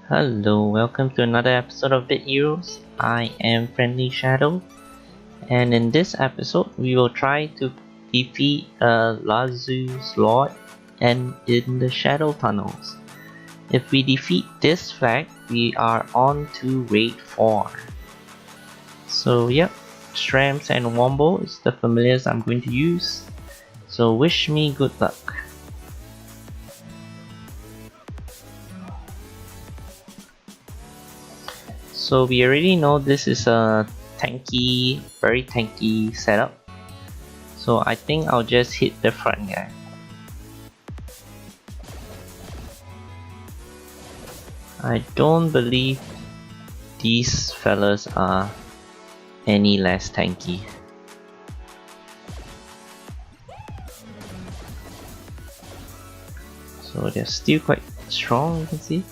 Hello, welcome to another episode of Bit Heroes. I am Friendly Shadow, and in this episode, we will try to defeat Larzhul's Lord and in the Shadow Tunnels. If we defeat this flag, we are on to Raid 4. So yep, Strams and Wombo is the familiars I'm going to use. So wish me good luck. So we already know this is a tanky, very tanky setup. So I think I'll just hit the front guy. I don't believe these fellas are any less tanky. So they're still quite strong, you can see.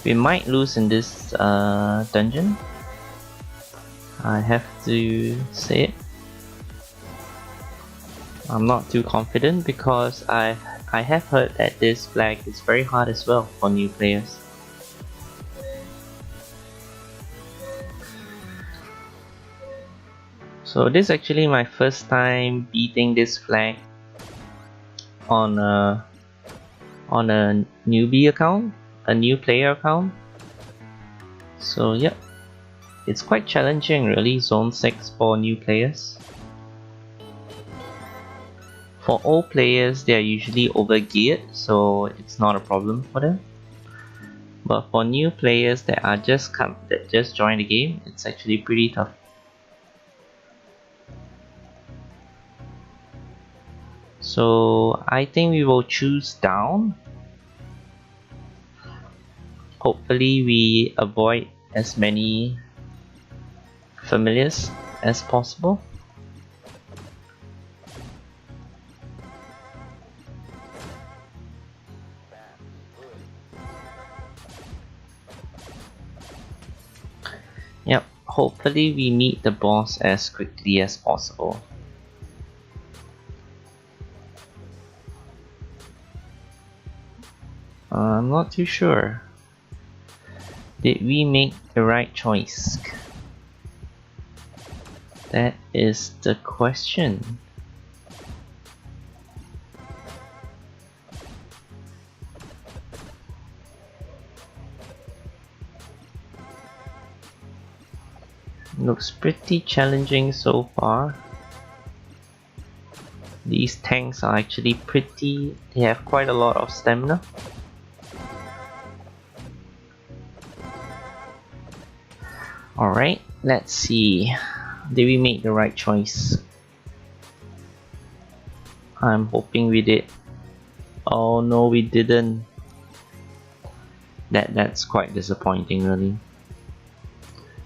We might lose in this dungeon. I have to say it. I'm not too confident because I have heard that this flag is very hard as well for new players. So this is actually my first time beating this flag on a newbie account. A new player account. So yep, it's quite challenging really, Zone 6 for new players. For old players, they are usually over geared, so it's not a problem for them. But for new players that just joined the game, it's actually pretty tough. So I think we will choose down. Hopefully we avoid as many familiars as possible. Yep, hopefully we meet the boss as quickly as possible. I'm not too sure. Did we make the right choice? That is the question. Looks pretty challenging so far. These tanks are actually they have quite a lot of stamina. Alright, let's see. Did we make the right choice? I'm hoping we did. Oh no, we didn't. That's quite disappointing really.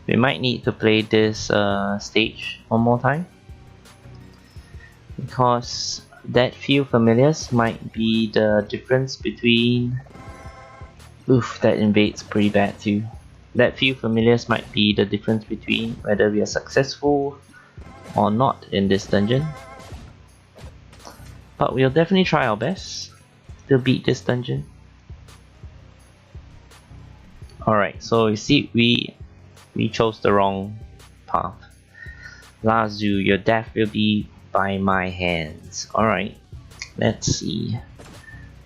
We might need to play this stage one more time, because that few familiars might be the difference between... Oof, that invades pretty bad too. That few familiars might be the difference between whether we are successful or not in this dungeon. But we'll definitely try our best to beat this dungeon. Alright, so you see we chose the wrong path. Larzhul, your death will be by my hands. Alright, let's see.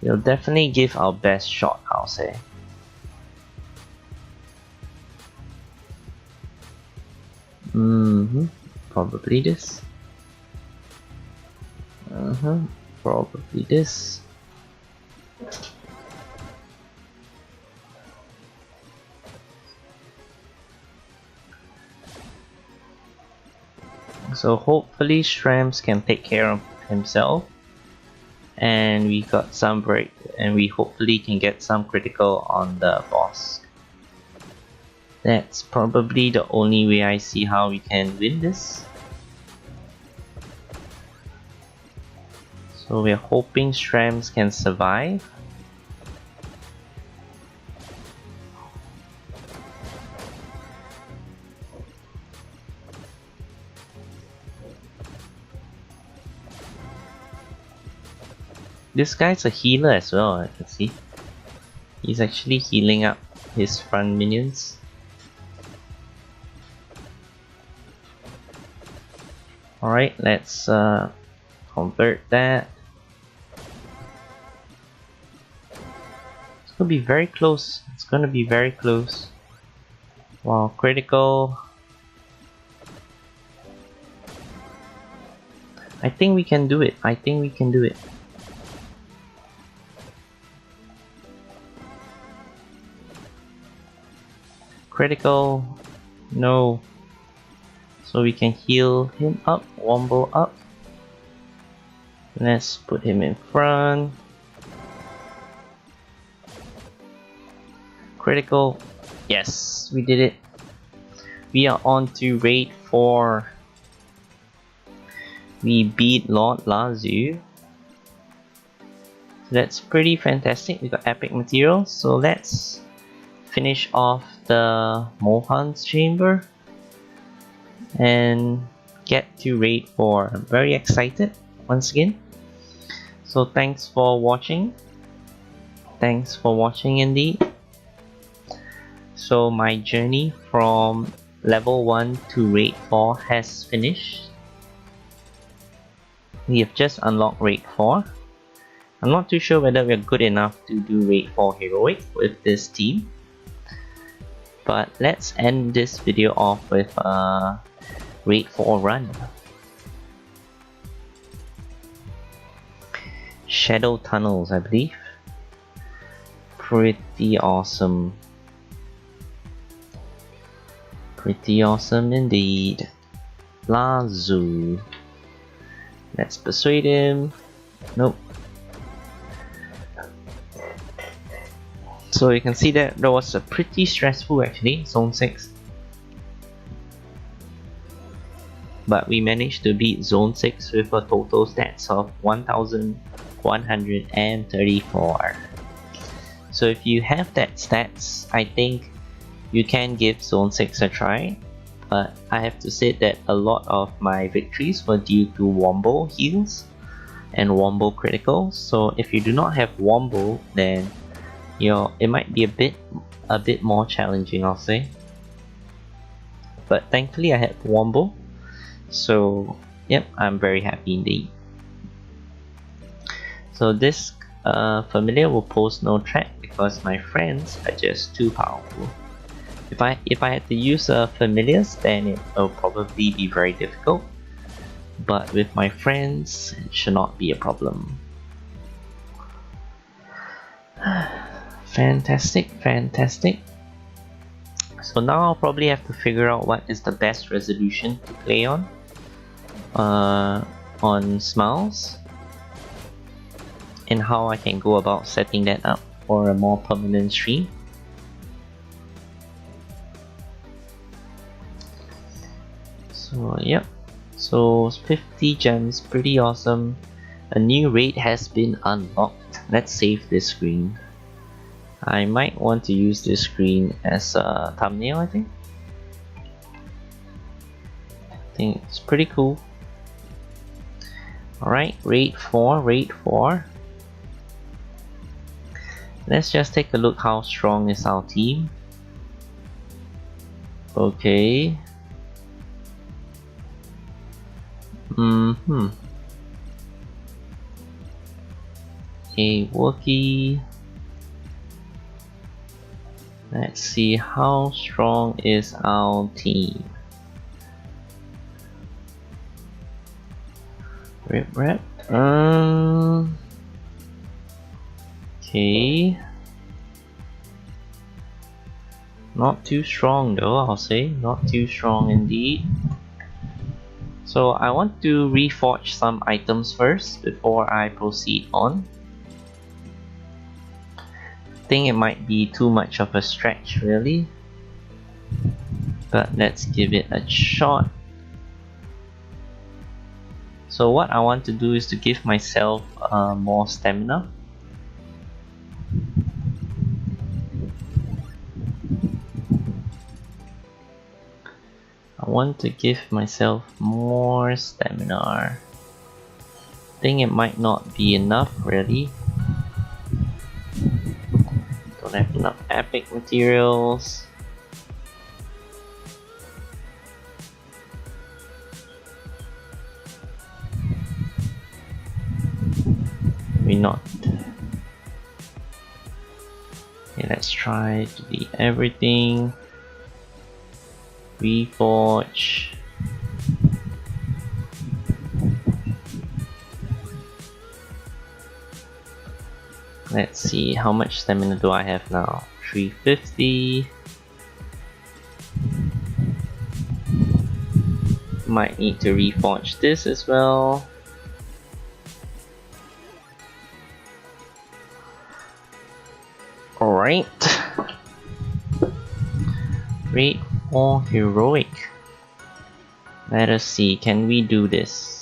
We'll definitely give our best shot, I'll say. Probably this. Probably this. So hopefully Strams can take care of himself, and we got some break, and we hopefully can get some critical on the boss. That's probably the only way I see how we can win this. So we're hoping Strams can survive. This guy's a healer as well, I can see. He's actually healing up his front minions. Alright, let's convert that. It's gonna be very close. It's gonna be very close. Wow, critical. I think we can do it. I think we can do it. Critical. No. So we can heal him up, wombo up. Let's put him in front. Critical. Yes, we did it. We are on to raid 4. We beat Lord Larzhul. That's pretty fantastic. We got epic materials. So let's finish off the Mohan's chamber and get to raid 4. I'm very excited once again. So thanks for watching. Thanks for watching indeed. So my journey from level 1 to raid 4 has finished. We have just unlocked raid 4. I'm not too sure whether we're good enough to do raid 4 heroic with this team. But let's end this video off with a raid 4 run. Shadow tunnels, I believe. Pretty awesome. Pretty awesome indeed. Larzhul. Let's persuade him. Nope. So you can see that that was a pretty stressful actually, zone 6. But we managed to beat zone 6 with a total stats of 1134. So if you have that stats, I think you can give zone 6 a try. But I have to say that a lot of my victories were due to wombo heals and wombo criticals. So if you do not have wombo, then it might be a bit more challenging, I'll say. But thankfully I had wombo, so yep, I'm very happy indeed. So this familiar will pose no threat because my friends are just too powerful. If I had to use familiars, then it will probably be very difficult. But with my friends, it should not be a problem. Fantastic, fantastic. So now I'll probably have to figure out what is the best resolution to play on Smiles, and how I can go about setting that up for a more permanent stream. So yep, so 50 gems, pretty awesome. A new raid has been unlocked. Let's save this screen. I might want to use this screen as a thumbnail, I think. It's pretty cool. Alright, raid 4, raid 4. Let's just take a look how strong is our team. Okay. A Wookiee. Let's see how strong is our team. Rip rap. Okay. Not too strong though, I'll say. Not too strong indeed. So I want to reforge some items first before I proceed on. I think it might be too much of a stretch really, but let's give it a shot. So what I want to do is to give myself more stamina. I want to give myself more stamina. I think it might not be enough really. So have enough epic materials. We're not. Okay, let's try to do everything. Reforge. Let's see, how much stamina do I have now? 350. Might need to reforge this as well. Alright. Rate for heroic. Let us see, can we do this?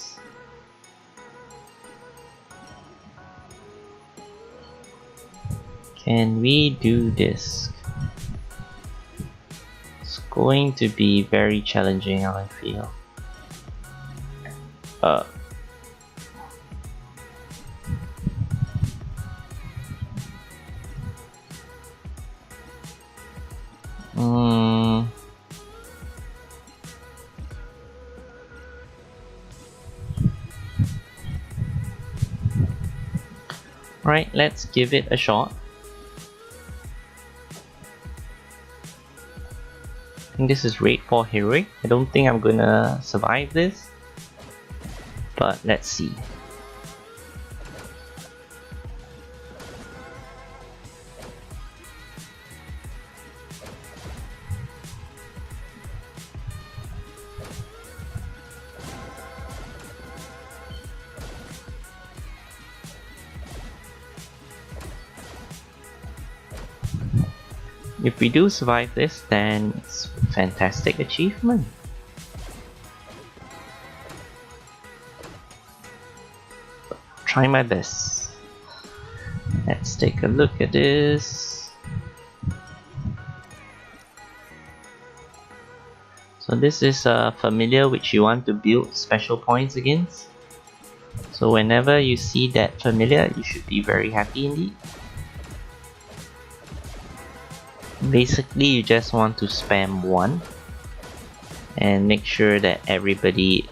Can we do this? It's going to be very challenging, I feel. Right, let's give it a shot. I think this is rate for heroic. I don't think I'm gonna survive this, but let's see. If we do survive this, then it's a fantastic achievement. Try my best. Let's take a look at this. So this is a familiar which you want to build special points against. So whenever you see that familiar, you should be very happy indeed. Basically, you just want to spam 1 and make sure that everybody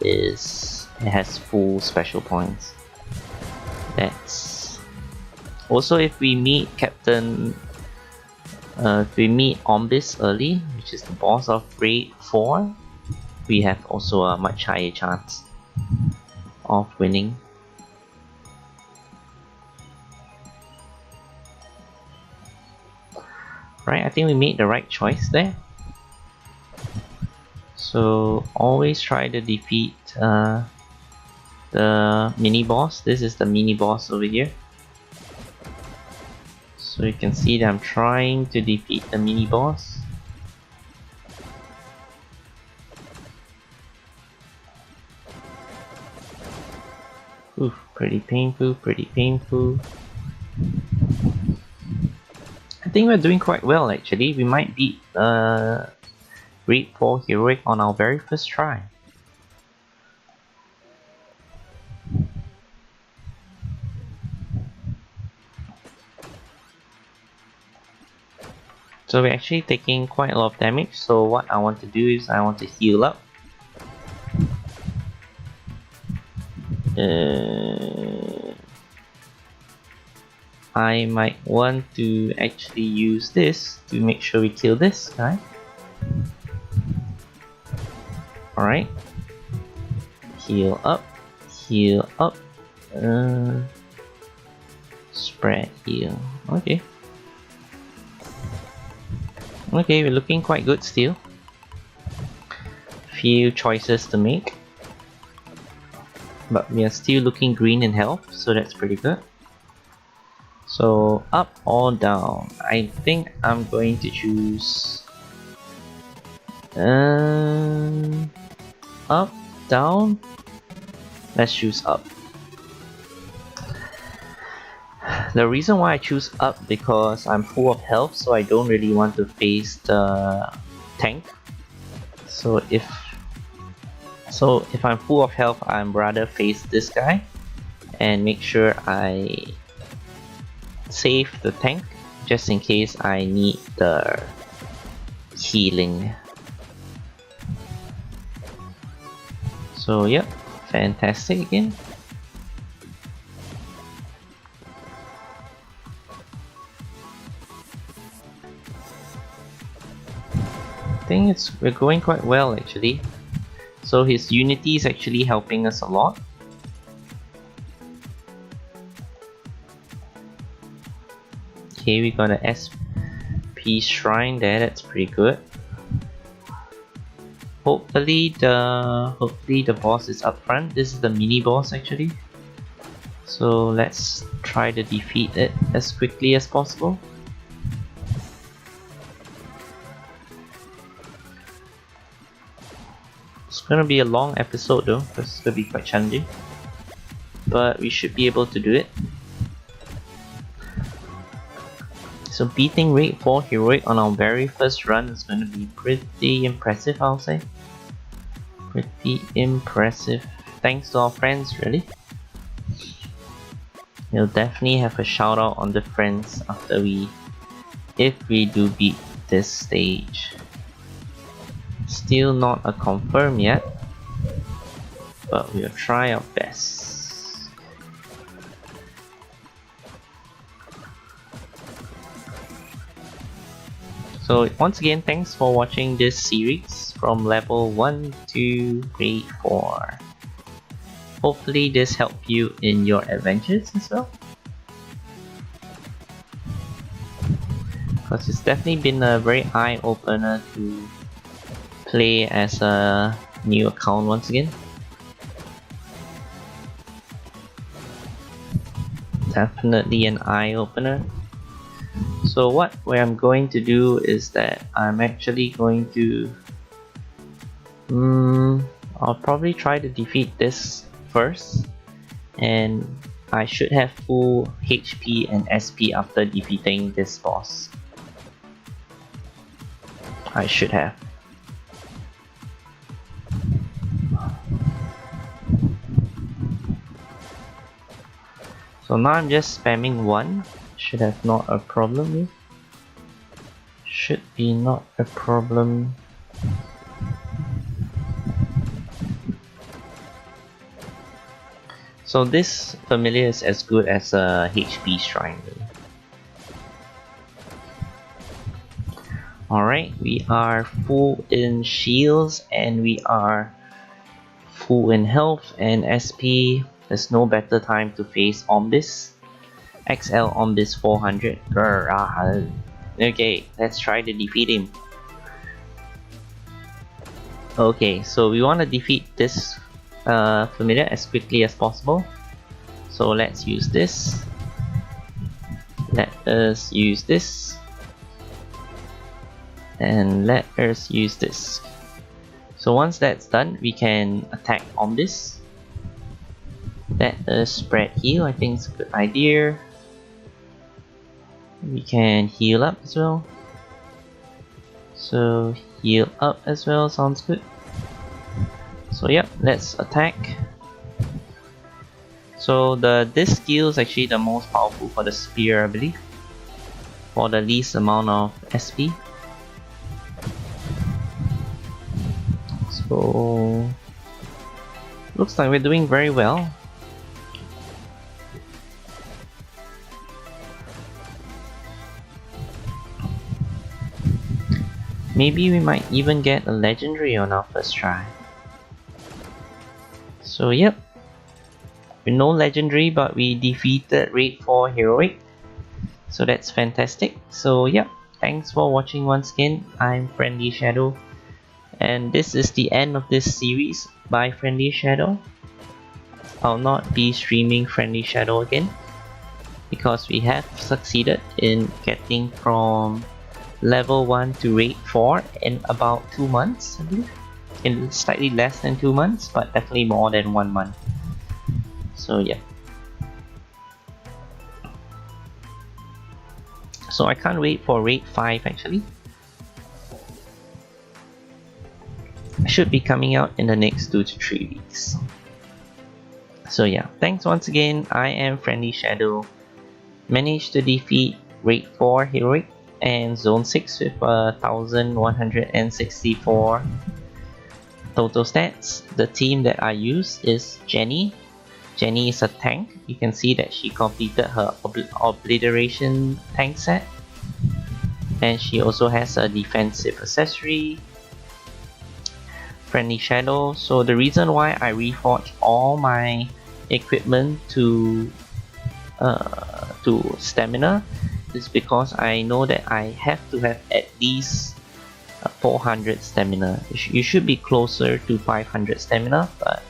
has full special points. That's also if we meet if we meet Ombis early, which is the boss of raid 4, we have also a much higher chance of winning. Right, I think we made the right choice there. So always try to defeat the mini boss. This is the mini boss over here. So you can see that I'm trying to defeat the mini boss. Oof, pretty painful, pretty painful. I think we're doing quite well actually. We might beat Raid 4 Heroic on our very first try. So we're actually taking quite a lot of damage, so what I want to do is I want to heal up. I might want to actually use this to make sure we kill this guy. Alright. Heal up. Heal up. Spread heal. Okay. Okay, we're looking quite good still. Few choices to make. But we are still looking green in health, so that's pretty good. So up or down? I think I'm going to choose up, down. Let's choose up. The reason why I choose up because I'm full of health, so I don't really want to face the tank. So if I'm full of health, I'm rather face this guy and make sure I save the tank just in case I need the healing. So yep, fantastic again. I think we're going quite well actually. So his unity is actually helping us a lot. Okay, we got an SP shrine there, that's pretty good. Hopefully the boss is up front. This is the mini boss actually. So let's try to defeat it as quickly as possible. It's gonna be a long episode though, because it's gonna be quite challenging. But we should be able to do it. So beating rate 4 heroic on our very first run is going to be pretty impressive, I'll say. Pretty impressive. Thanks to our friends, really. We'll definitely have a shout out on the friends if we do beat this stage. Still not a confirm yet, but we'll try our best. So once again, thanks for watching this series from level 1 to grade 4. Hopefully this helped you in your adventures as well. Because it's definitely been a very eye-opener to play as a new account once again. Definitely an eye-opener. So what I'm going to do is that I'm actually going to I'll probably try to defeat this first, and I should have full HP and SP after defeating this boss. I should have. So now I'm just spamming 1. Should have not a problem with. Should be not a problem. So this familiar is as good as a HP shrine. Alright, we are full in shields and we are full in health and SP. There's no better time to face Ombis. XL on this 400. Okay, let's try to defeat him. Okay, so we want to defeat this familiar as quickly as possible. So let's use this. Let us use this. And let us use this. So once that's done, we can attack on this. Let us spread heal, I think it's a good idea. We can heal up as well. So heal up as well sounds good. So yep, let's attack. So this skill is actually the most powerful for the spear, I believe. For the least amount of SP. So looks like we're doing very well. Maybe we might even get a legendary on our first try. So yep, we're no legendary, but we defeated rate 4 heroic. So that's fantastic. So yep, thanks for watching once again. I'm Friendly Shadow, and this is the end of this series by Friendly Shadow. I'll not be streaming Friendly Shadow again because we have succeeded in getting from level 1 to rate 4 in about 2 months, I believe. In slightly less than 2 months, but definitely more than 1 month. So yeah. So I can't wait for rate 5 actually. It should be coming out in the next 2 to 3 weeks. So yeah, thanks once again. I am Friendly Shadow. Managed to defeat Raid 4 Heroic, and Zone 6 with 1164 total stats. The team that I use is Jenny. Jenny is a tank. You can see that she completed her Obliteration tank set, and she also has a defensive accessory, Friendly Shadow. So the reason why I reforged all my equipment to stamina is because I know that I have to have at least 400 stamina. You should be closer to 500 stamina, but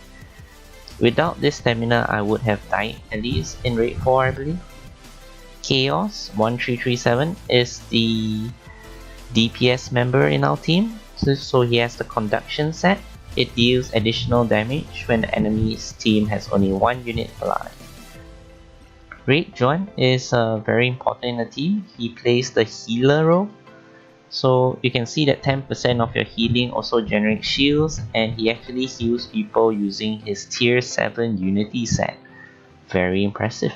without this stamina I would have died at least in Raid 4, I believe. Chaos 1337 is the DPS member in our team, so he has the Conduction set. It deals additional damage when the enemy's team has only one unit alive. Raid Juan is very important in the team. He plays the healer role, so you can see that 10% of your healing also generates shields, and he actually heals people using his tier 7 unity set. Very impressive.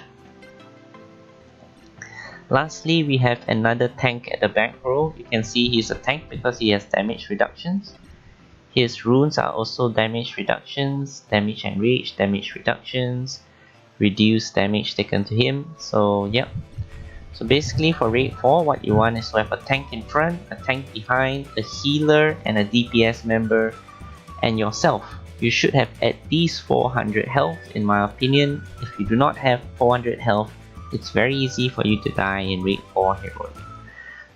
Lastly, we have another tank at the back row. You can see he's a tank because he has damage reductions. His runes are also damage reductions, damage and rage, damage reductions, reduced damage taken to him. So yep. So basically for Raid 4, what you want is to have a tank in front, a tank behind, a healer and a DPS member, and yourself. You should have at least 400 health in my opinion. If you do not have 400 health, it's very easy for you to die in Raid 4 Heroic.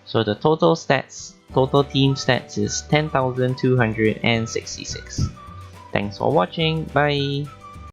So the total team stats is 10,266. Thanks for watching, bye!